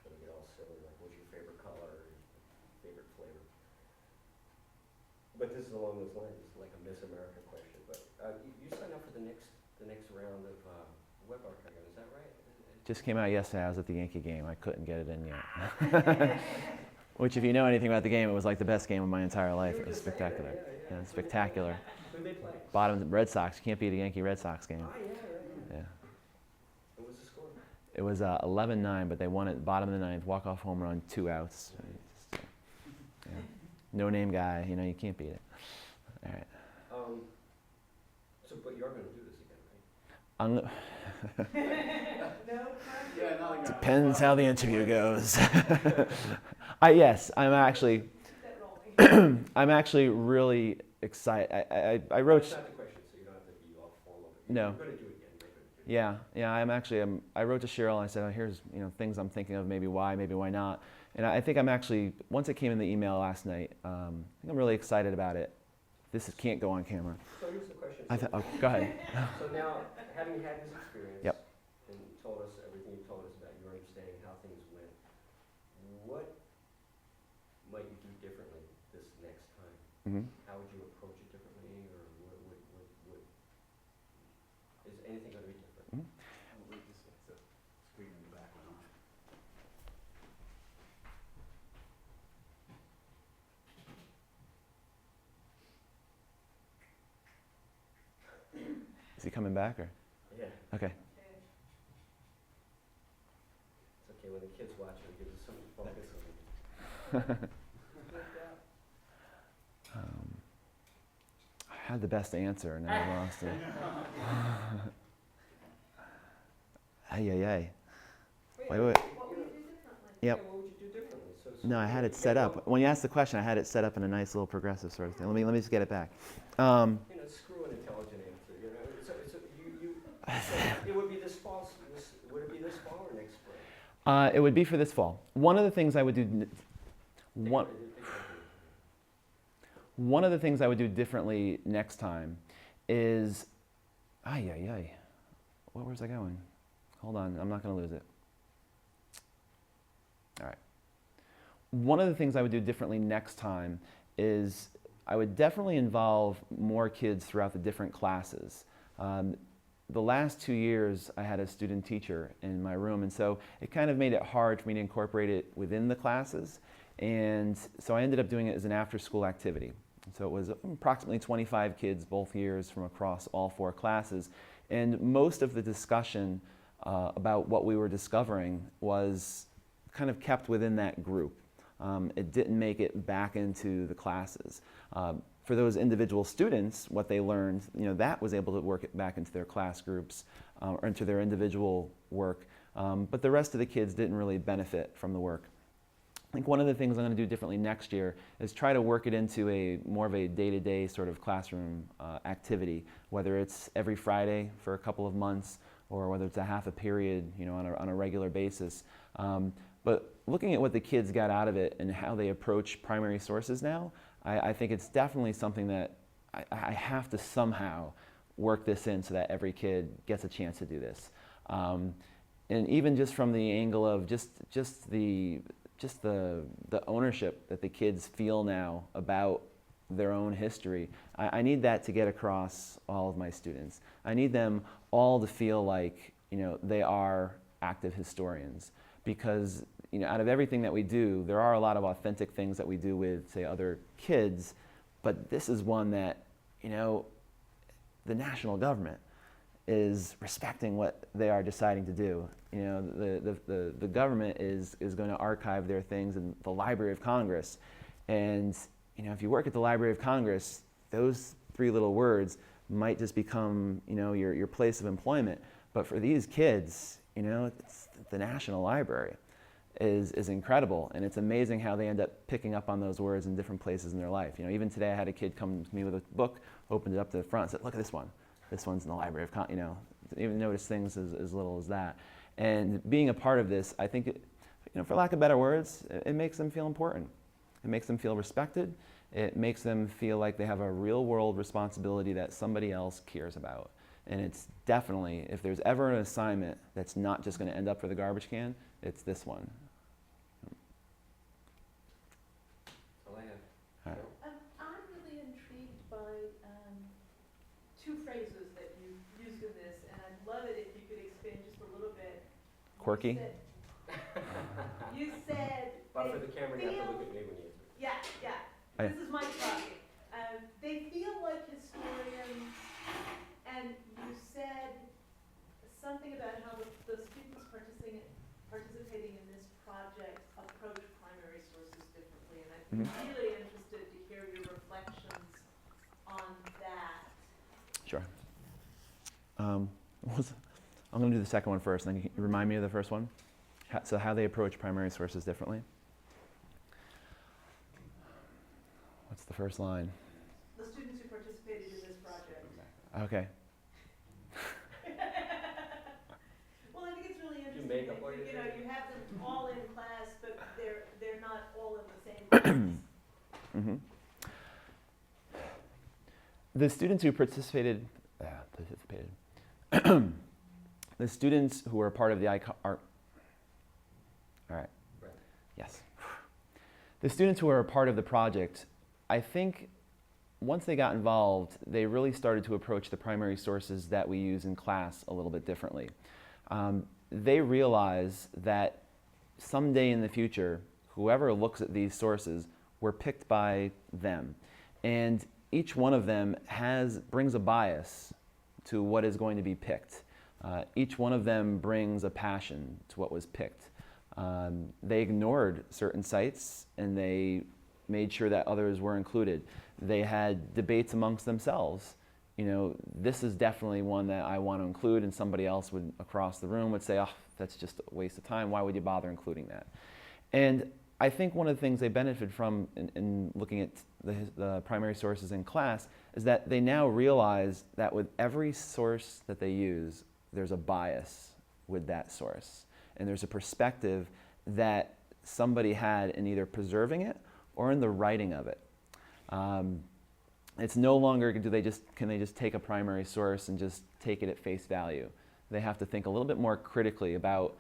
gonna get all silly, like what's your favorite color, or favorite flavor? But this is along those lines, it's like a Miss America question, but you signed up for the next round of web archiving, is that right? Just came out yesterday. I was at the Yankee game. I couldn't get it in yet. Which, if you know anything about the game, it was like the best game of my entire life. It was spectacular. Yeah, spectacular. Who they play? Bottom Red Sox. You can't beat a Yankee Red Sox game. Oh, yeah. Yeah. What was the score? It was 11-9, but they won at bottom of the 9th. Walk-off home run, 2 outs. Yeah. No name guy. You can't beat it. All right. But you're gonna do this again, right? Yeah, no, Depends how the interview goes. Yes, I'm actually. I'm actually really excited. I wrote. That's not the question, so you don't have to be all formal. No. You're gonna do it again. Yeah. I'm actually. I wrote to Cheryl and I said, "Oh, here's things I'm thinking of. Maybe why not." And I think I'm actually. Once it came in the email last night, I think I'm really excited about it. Can't go on camera. So here's the question. Go ahead. So now, having had this experience. Yep. And told us everything you told us about your understanding how things went, what might you do differently this next time? Mm-hmm. How would you approach it differently, or what is anything going to be different? We just like the screen in the background. Is he coming back or? Yeah, Okay. it's okay when the kids watch it, it gives us something to focus on. I had the best answer and then I lost it. Ay. Wait. What would you do differently? Yep. Yeah, what would you do differently? So No, I had it set up. When you asked the question, I had it set up in a nice little progressive sort of thing. Let me just get it back. Screw an intelligent answer. So it would be this fall. Would it be this fall or next spring? It would be for this fall. One of the things I would do. One of the things I would do differently next time is. Ay. Where was I going? Hold on, I'm not going to lose it. All right. One of the things I would do differently next time is I would definitely involve more kids throughout the different classes. The last 2 years I had a student teacher in my room, and so it kind of made it hard for me to incorporate it within the classes, and so I ended up doing it as an after-school activity. So it was approximately 25 kids both years from across all 4 classes, and most of the discussion about what we were discovering was kind of kept within that group. It didn't make it back into the classes. For those individual students, what they learned, that was able to work it back into their class groups or into their individual work. But the rest of the kids didn't really benefit from the work. I think one of the things I'm going to do differently next year is try to work it into more of a day-to-day sort of classroom activity, whether it's every Friday for a couple of months or whether it's a half a period, on a regular basis. But looking at what the kids got out of it and how they approach primary sources now, I think it's definitely something that I have to somehow work this in so that every kid gets a chance to do this. And even just from the angle of just the ownership that the kids feel now about their own history, I need that to get across all of my students. I need them all to feel like they are active historians, because out of everything that we do, there are a lot of authentic things that we do with, say, other kids, But this is one that, you know, the national government is respecting what they are deciding to do. You know, the government is going to archive their things in the Library of Congress. And, you know, if you work at the Library of Congress, those 3 little words might just become, you know, your place of employment. But for these kids, you know, the National Library is incredible. And it's amazing how they end up picking up on those words in different places in their life. You know, even today I had a kid come to me with a book, opened it up to the front, and said, look at this one. This one's in the Library of Congress, you know, even notice things as little as that. And being a part of this, I think, you know, for lack of better words, it makes them feel important. It makes them feel respected. It makes them feel like they have a real world responsibility that somebody else cares about. And it's definitely, if there's ever an assignment that's not just going to end up for the garbage can, it's this one. That's all I have. All right. I'm really intrigued by 2 phrases that you used in this, and I'd love it if you could expand just a little bit. Quirky? You said But for they the camera, you have to feel- look at me when you answer. Yeah, yeah. Okay. This is my talking. They feel like historians, and you said something about how the students participating in this project approach primary sources differently, and I'm Mhm. really interested to hear your reflections on that. Sure. I'm going to do the second one first, and then can you remind me of the first one? So how they approach primary sources differently. What's the first line? The students who participated in this project. Okay. Well, I think it's really Do you interesting make that up what you it know, is? you have them all in class, but they're not all in the same class. Mm-hmm. The students who participated, the students who were part of the all right, Right. yes. The students who were a part of the project, I think once they got involved, they really started to approach the primary sources that we use in class a little bit differently. They realize that someday in the future, whoever looks at these sources were picked by them. And each one of them brings a bias to what is going to be picked. Each one of them brings a passion to what was picked. They ignored certain sites and they made sure that others were included. They had debates amongst themselves. You know, this is definitely one that I want to include, and somebody else would, across the room, would say, oh, that's just a waste of time. Why would you bother including that? And I think one of the things they benefit from in looking at the primary sources in class is that they now realize that with every source that they use, there's a bias with that source. And there's a perspective that somebody had in either preserving it or in the writing of it. It's no longer can they just take a primary source and just take it at face value. They have to think a little bit more critically about,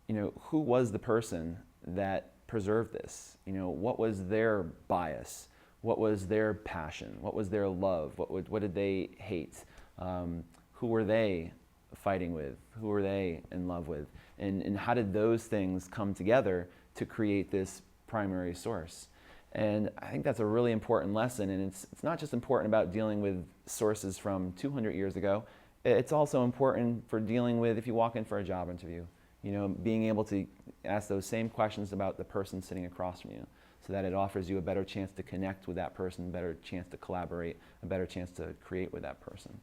you know, who was the person that preserved this? You know, what was their bias? What was their passion? What was their love? What did they hate? Who were they fighting with? Who were they in love with? And how did those things come together to create this primary source? And I think that's a really important lesson, and it's not just important about dealing with sources from 200 years ago, it's also important for dealing with if you walk in for a job interview, you know, being able to ask those same questions about the person sitting across from you so that it offers you a better chance to connect with that person, a better chance to collaborate, a better chance to create with that person.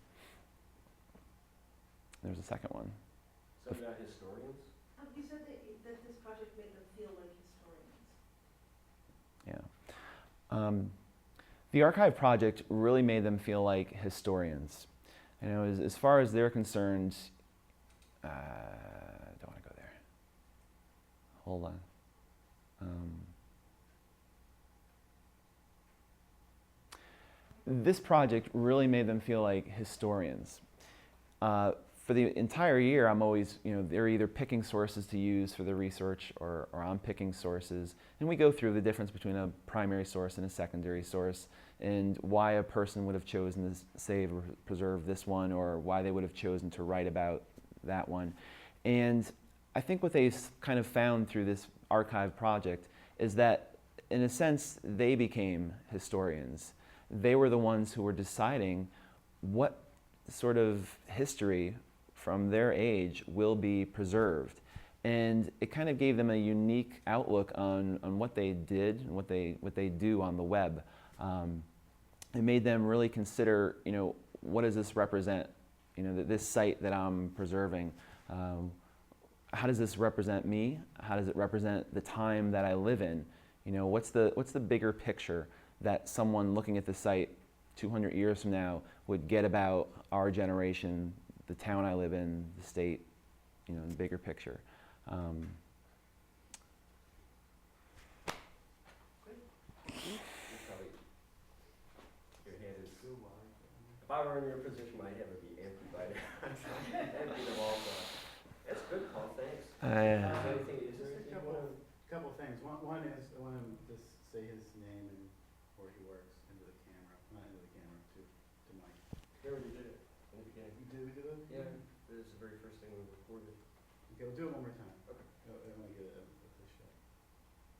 There's a second one. So you're not historians? You said that this project made them feel like historians. Yeah. The archive project really made them feel like historians. You know, as far as they're concerned, don't want to go there. Hold on. This project really made them feel like historians. For the entire year, I'm always, you know, they're either picking sources to use for the research or I'm picking sources. And we go through the difference between a primary source and a secondary source and why a person would have chosen to save or preserve this one or why they would have chosen to write about that one. And I think what they kind of found through this archive project is that, in a sense, they became historians. they were the ones who were deciding what sort of history from their age will be preserved. And it kind of gave them a unique outlook on what they did and what they do on the web. It made them really consider, what does this represent? This site that I'm preserving, how does this represent me? How does it represent the time that I live in? What's the bigger picture that someone looking at the site 200 years from now would get about our generation, the town I live in, the state, the bigger picture. Your head is so wide. If I were in your position, my head would be empty by now. Empty of all thought. That's good, Paul, thanks. Is there anything you want to? Couple things. One is I want to just say his name and where he works into the camera, not into the camera, to Mike. We already did it in the beginning. We did it? Yeah, this is the very first thing we recorded. Okay, we'll do it one more time. Okay. I want to get a shot.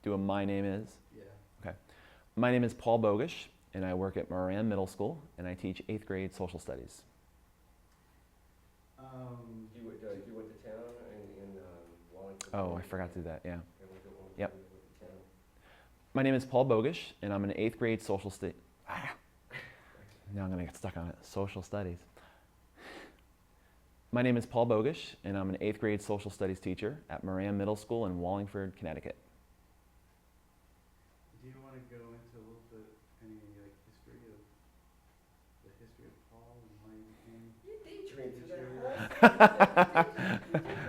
Do a my name is? Yeah. My name is Paul Bogush, and I work at Moran Middle School, and I teach 8th grade social studies. You went to town in Wallingford? Oh, I forgot to do that, yeah. Yeah, we did one Yep. time, you went to town. My name is Paul Bogush, and I'm an 8th grade social studies. Now I'm going to get stuck on it. Social studies. My name is Paul Bogush, and I'm an 8th grade social studies teacher at Moran Middle School in Wallingford, Connecticut. Do you want to go into a little bit, any history of Paul and why he became? You daydreamed through that teacher? whole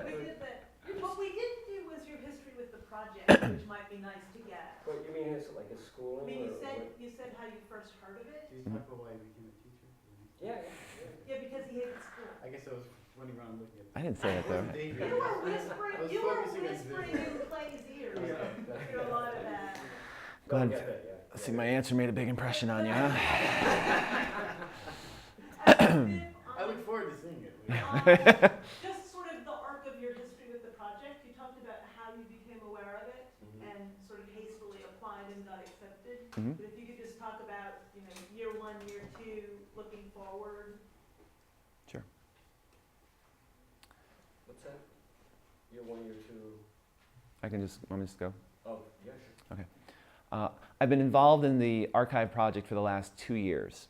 We did that. What we didn't do was your history with the project, which might be nice to get. But you mean his schooling? I mean, or what? you said how you first heard of it? Do you talk about why he became a teacher? Yeah. Yeah, because he hated school. I guess I was running around looking at. I didn't say that, though. You were whispering in Clay's ears through a lot of that. No, I Glad. get that, yeah. See, my answer made a big impression on you, huh? I look forward to seeing it. Just sort of the arc of your history with the project, you talked about how you became aware of it and sort of hastily applied and got accepted. Mhm. But if you could just talk about, year one, year two, looking forward. Sure. What's that? Year one, year two? Want me to just go? Oh, yeah, sure. I've been involved in the archive project for the last 2 years.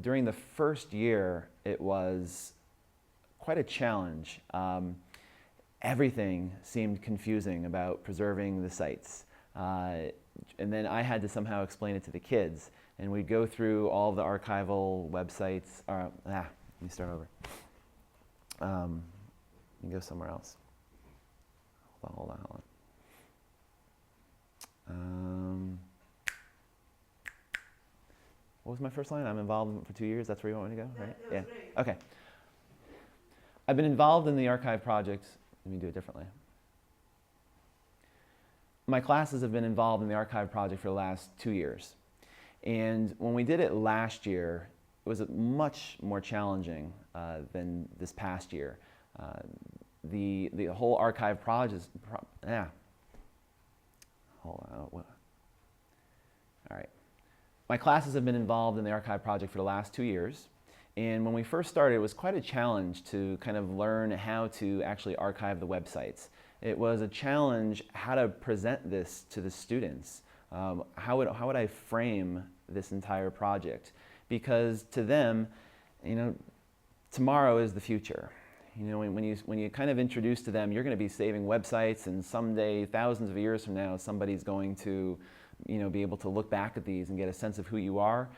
During the first year, it was quite a challenge. Everything seemed confusing about preserving the sites. And then I had to somehow explain it to the kids. And we'd go through all the archival websites. Let me start over. Let me go somewhere else. Hold on. What was my first line? I'm involved for 2 years. That's where you want me to go, right? That was great. Okay. I've been involved in the archive project. Let me do it differently. My classes have been involved in the archive project for the last 2 years. And when we did it last year, it was much more challenging than this past year. The whole archive project, hold on. All right. My classes have been involved in the archive project for the last 2 years. And when we first started, it was quite a challenge to kind of learn how to actually archive the websites. It was a challenge how to present this to the students. How would I frame this entire project? Because to them, tomorrow is the future. When you kind of introduce to them, you're going to be saving websites, and someday, thousands of years from now, somebody's going to, be able to look back at these and get a sense of who you are.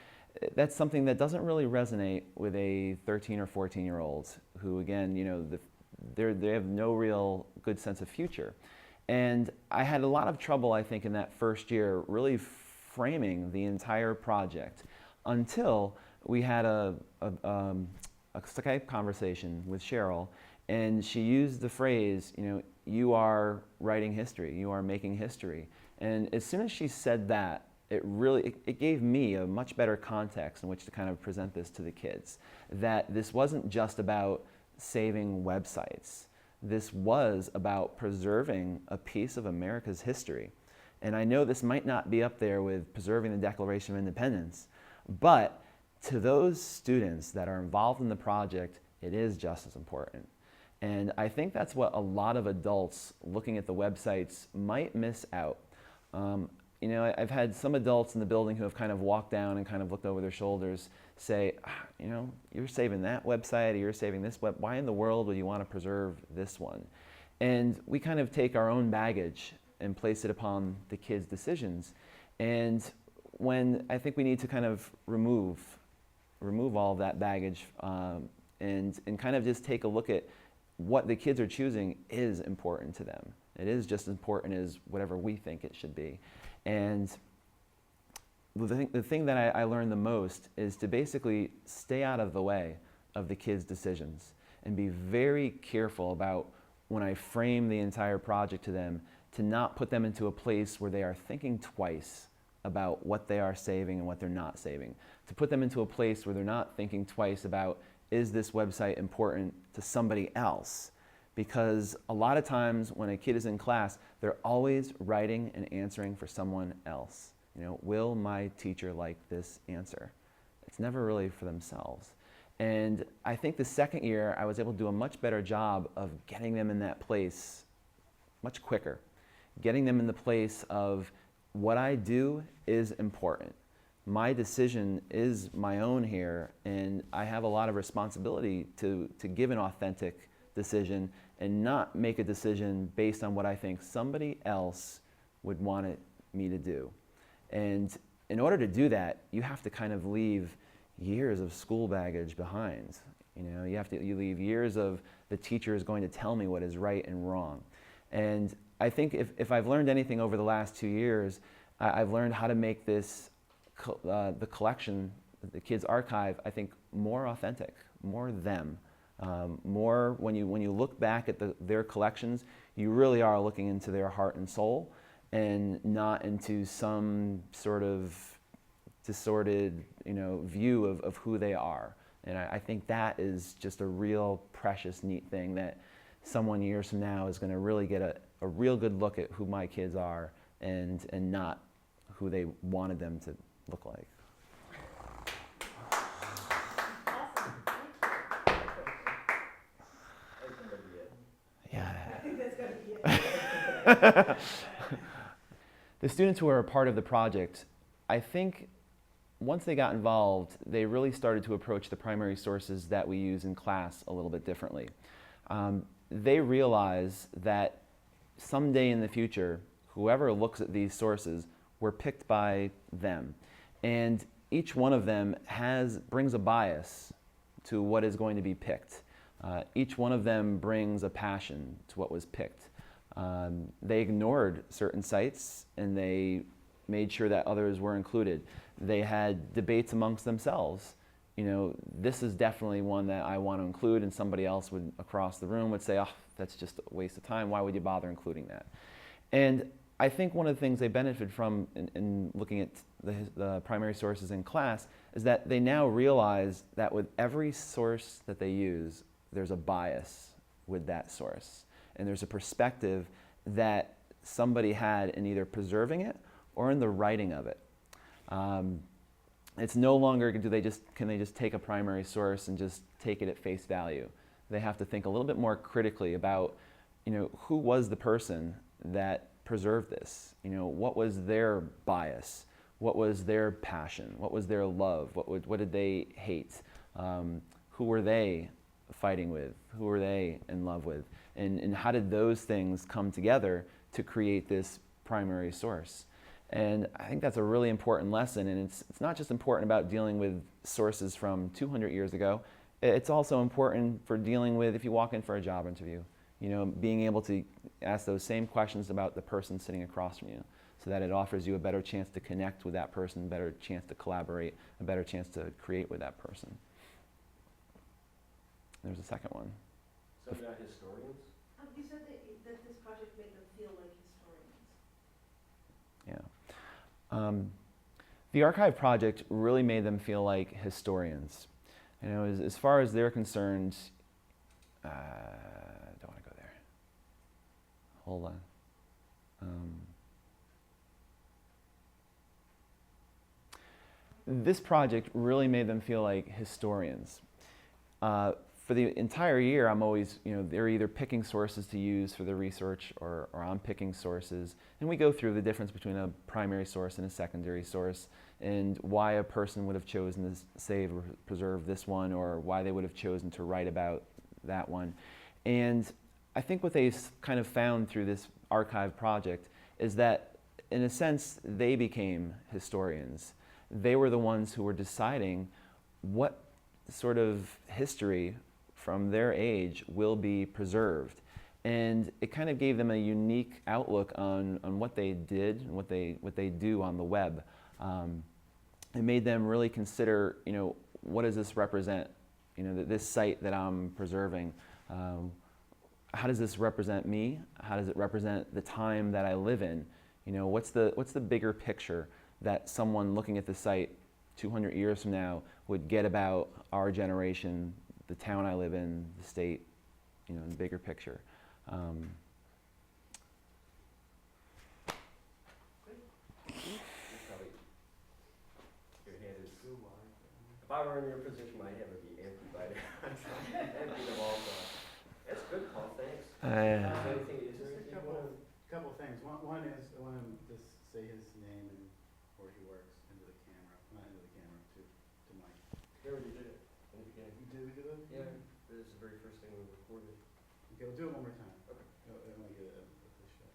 That's something that doesn't really resonate with a 13 or 14-year-old who, again, they have no real good sense of future. And I had a lot of trouble, I think, in that first year, really framing the entire project until we had a Skype conversation with Cheryl, and she used the phrase, you are writing history, you are making history. And as soon as she said that, it gave me a much better context in which to kind of present this to the kids. That this wasn't just about saving websites. This was about preserving a piece of America's history. And I know this might not be up there with preserving the Declaration of Independence, But to those students that are involved in the project, it is just as important. And I think that's what a lot of adults looking at the websites might miss out. You know, I've had some adults in the building who have kind of walked down and kind of looked over their shoulders, say, you know, you're saving that website, or you're saving this web, why in the world would you want to preserve this one? And we kind of take our own baggage and place it upon the kids' decisions. And when I think we need to kind of remove all of that baggage and kind of just take a look at what the kids are choosing is important to them. It is just as important as whatever we think it should be. And the thing that I learned the most is to basically stay out of the way of the kids' decisions and be very careful about, when I frame the entire project to them, to not put them into a place where they are thinking twice about what they are saving and what they're not saving. To put them into a place where they're not thinking twice about, is this website important to somebody else? Because a lot of times when a kid is in class, they're always writing and answering for someone else. You know, will my teacher like this answer? It's never really for themselves. And I think the second year I was able to do a much better job of getting them in that place much quicker. Getting them in the place of, what I do is important. My decision is my own here, and I have a lot of responsibility to give an authentic decision and not make a decision based on what I think somebody else would want me to do. And in order to do that, you have to kind of leave years of school baggage behind. You know, you leave years of, the teacher is going to tell me what is right and wrong. And I think if I've learned anything over the last 2 years, I've learned how to make this the collection, the kids' archive, I think, more authentic, more them. More when you look back at their collections, you really are looking into their heart and soul, and not into some sort of distorted, you know, view of who they are. And I think that is just a real precious, neat thing that someone years from now is going to really get a real good look at who my kids are, and not who they wanted them to look like. Awesome, thank you. Yeah. I think that's gotta be it. The students who are a part of the project, I think once they got involved, they really started to approach the primary sources that we use in class a little bit differently. They realize that someday in the future, whoever looks at these sources were picked by them. And each one of them brings a bias to what is going to be picked. Each one of them brings a passion to what was picked. They ignored certain sites, and they made sure that others were included. They had debates amongst themselves. You know, this is definitely one that I want to include, and somebody else would, across the room, would say, oh, that's just a waste of time. Why would you bother including that? And I think one of the things they benefit from in looking at the primary sources in class is that they now realize that with every source that they use, there's a bias with that source. And there's a perspective that somebody had in either preserving it or in the writing of it. It's no longer can they just take a primary source and just take it at face value. They have to think a little bit more critically about, you know, who was the person that preserved this? You know, what was their bias? What was their passion? What was their love? What did they hate? Who were they fighting with? Who were they in love with? And how did those things come together to create this primary source? And I think that's a really important lesson, and it's not just important about dealing with sources from 200 years ago. It's also important for dealing with, if you walk in for a job interview, you know, being able to ask those same questions about the person sitting across from you, so that it offers you a better chance to connect with that person, a better chance to collaborate, a better chance to create with that person. There's a second one. So about historians? You said that this project made them feel like historians. Yeah. The archive project really made them feel like historians. You know, as far as they're concerned, don't want to go there. Hold on. This project really made them feel like historians. For the entire year, I'm always, they're either picking sources to use for the research or I'm picking sources. And we go through the difference between a primary source and a secondary source and why a person would have chosen to save or preserve this one or why they would have chosen to write about that one. And I think what they kind of found through this archive project is that, in a sense, they became historians. They were the ones who were deciding what sort of history from their age will be preserved. And it kind of gave them a unique outlook on what they did and what they do on the web. It made them really consider, what does this represent? This site that I'm preserving. How does this represent me? How does it represent the time that I live in? What's the bigger picture that someone looking at the site 200 years from now would get about our generation, the town I live in, the state, the bigger picture. Probably, your head is too wide. If I were in your position, my head would be empty by now. Empty of all thought. That's good, Paul, thanks. Is there anything Just you want to? couple things. One is, I want to just say his name and where he works into the camera, not into the camera, to Mike. You already did it in the beginning. Did we do that? Yeah, this is the very first thing we recorded. Okay, we'll do it one more time. Okay. I want to get a this shot.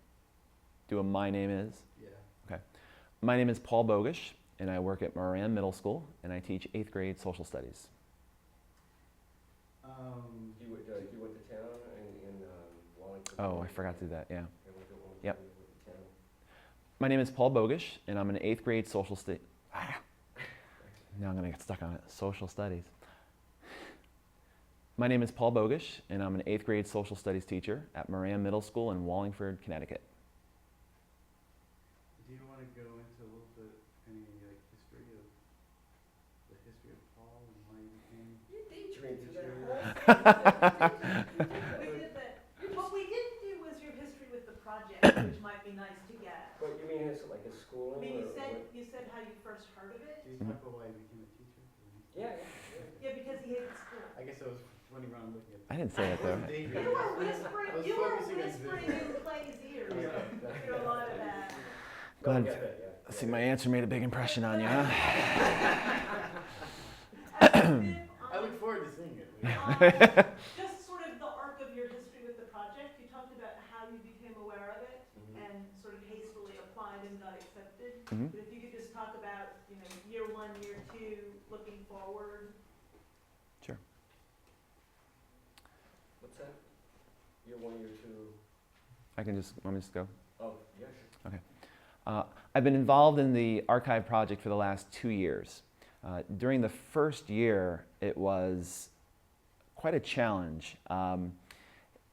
Do a my name is? Yeah. My name is Paul Bogush, and I work at Moran Middle School, and I teach 8th grade social studies. You went to town in Wallingford? Oh, I forgot to do that, yeah. Okay, we'll do it one more Yep. time. You went to town. My name is Paul Bogush, and I'm an 8th grade social studies. Now I'm going to get stuck on it. Social studies. My name is Paul Bogush, and I'm an 8th grade social studies teacher at Moran Middle School in Wallingford, Connecticut. Do you want to go into a little bit, any history of Paul and why he became? You daydreamed through that Teacher. whole We did that. What we didn't do was your history with the project, which might be nice to get. But you mean his schooling? I mean, or what? you said how you first heard of it? Do you talk about why he became a teacher? Yeah. Yeah, because he hated school. I guess I was running around looking at. I didn't say that, though. You were whispering, I was you were focusing on whispering this. in Clay's ears Yeah. through a lot of that. Go ahead. Yeah, yeah. See, my answer made a big impression on you, huh? I look forward to seeing it. Just sort of the arc of your history with the project, you talked about how you became aware of it and sort of hastily applied and got accepted. Mhm. But if you could just talk about, year one, year two, looking forward. Sure. What's that? Year one, year two? Want me to just go? Oh, yeah, sure. I've been involved in the archive project for the last 2 years. During the first year, it was quite a challenge.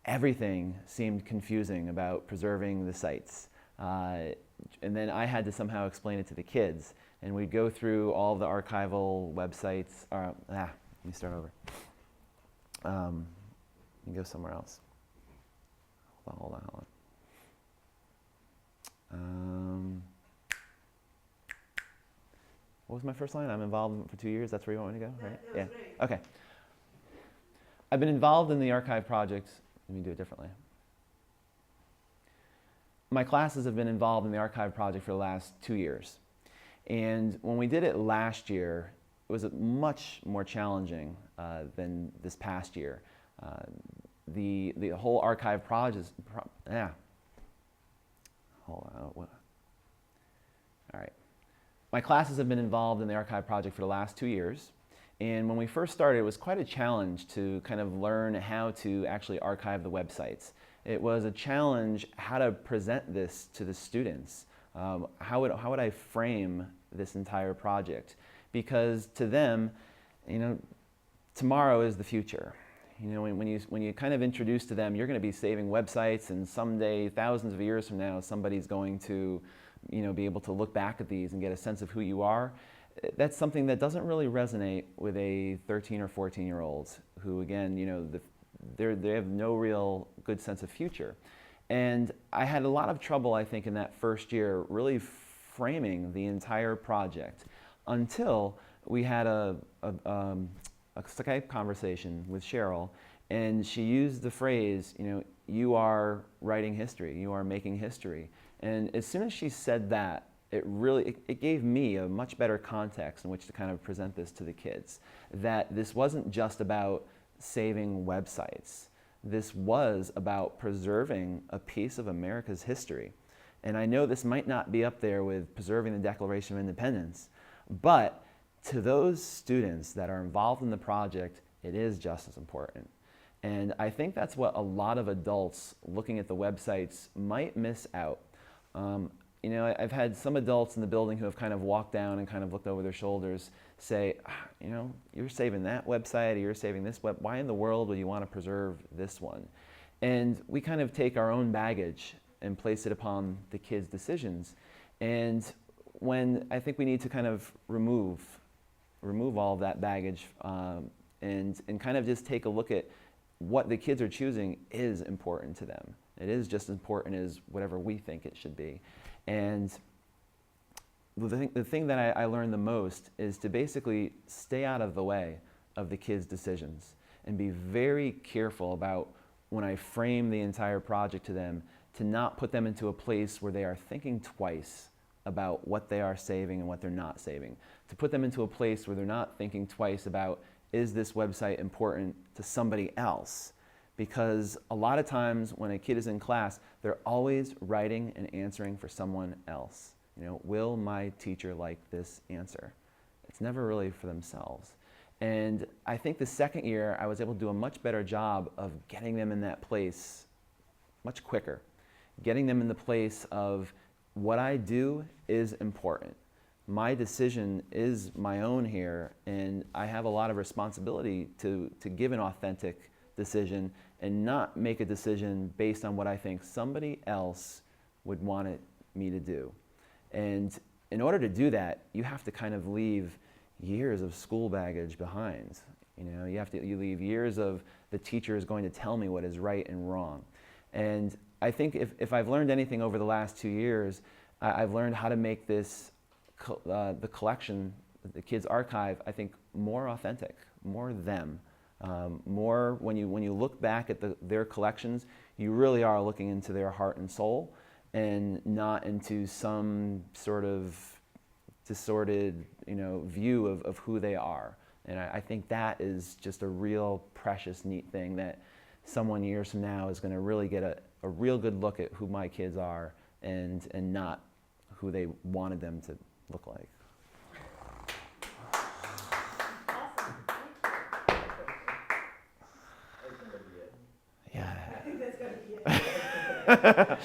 Everything seemed confusing about preserving the sites. And then I had to somehow explain it to the kids. And we'd go through all the archival websites. Let me start over. Let me go somewhere else. Hold on. What was my first line? I'm involved for 2 years. That's where you want me to go, right? That was great. Okay. I've been involved in the archive project. Let me do it differently. My classes have been involved in the archive project for the last 2 years. And when we did it last year, it was much more challenging than this past year. The whole archive project, hold on. All right. My classes have been involved in the archive project for the last 2 years. And when we first started, it was quite a challenge to kind of learn how to actually archive the websites. It was a challenge how to present this to the students. How would I frame this entire project? Because to them, tomorrow is the future. When you kind of introduce to them, you're going to be saving websites, and someday, thousands of years from now, somebody's going to, be able to look back at these and get a sense of who you are. That's something that doesn't really resonate with a 13 or 14-year-old who, again, they have no real good sense of future. And I had a lot of trouble, I think, in that first year, really framing the entire project, until we had a Skype conversation with Cheryl, and she used the phrase, you are writing history, you are making history. And as soon as she said that, it gave me a much better context in which to kind of present this to the kids. That this wasn't just about saving websites. This was about preserving a piece of America's history. And I know this might not be up there with preserving the Declaration of Independence, but to those students that are involved in the project, it is just as important. And I think that's what a lot of adults looking at the websites might miss out. I've had some adults in the building who have kind of walked down and kind of looked over their shoulders say, you're saving that website, or you're saving this web. Why in the world would you want to preserve this one? And we kind of take our own baggage and place it upon the kids' decisions. And when I think we need to kind of remove all of that baggage and kind of just take a look at what the kids are choosing is important to them. It is just as important as whatever we think it should be. And the thing that I learned the most is to basically stay out of the way of the kids' decisions and be very careful about, when I frame the entire project to them, to not put them into a place where they are thinking twice about what they are saving and what they're not saving. To put them into a place where they're not thinking twice about, is this website important to somebody else? Because a lot of times when a kid is in class, they're always writing and answering for someone else. Will my teacher like this answer? It's never really for themselves. And I think the second year, I was able to do a much better job of getting them in that place much quicker. Getting them in the place of, what I do is important. My decision is my own here, and I have a lot of responsibility to give an authentic decision and not make a decision based on what I think somebody else would want me to do. And in order to do that, you have to kind of leave years of school baggage behind. You leave years of, the teacher is going to tell me what is right and wrong. And I think if I've learned anything over the last 2 years, I've learned how to make this, the collection, the kids' archive, I think, more authentic, more them. More when you look back at their collections, you really are looking into their heart and soul, and not into some sort of distorted, view of who they are. And I think that is just a real precious, neat thing that someone years from now is going to really get a real good look at who my kids are, and not who they wanted them to look like. I think that's gonna be it.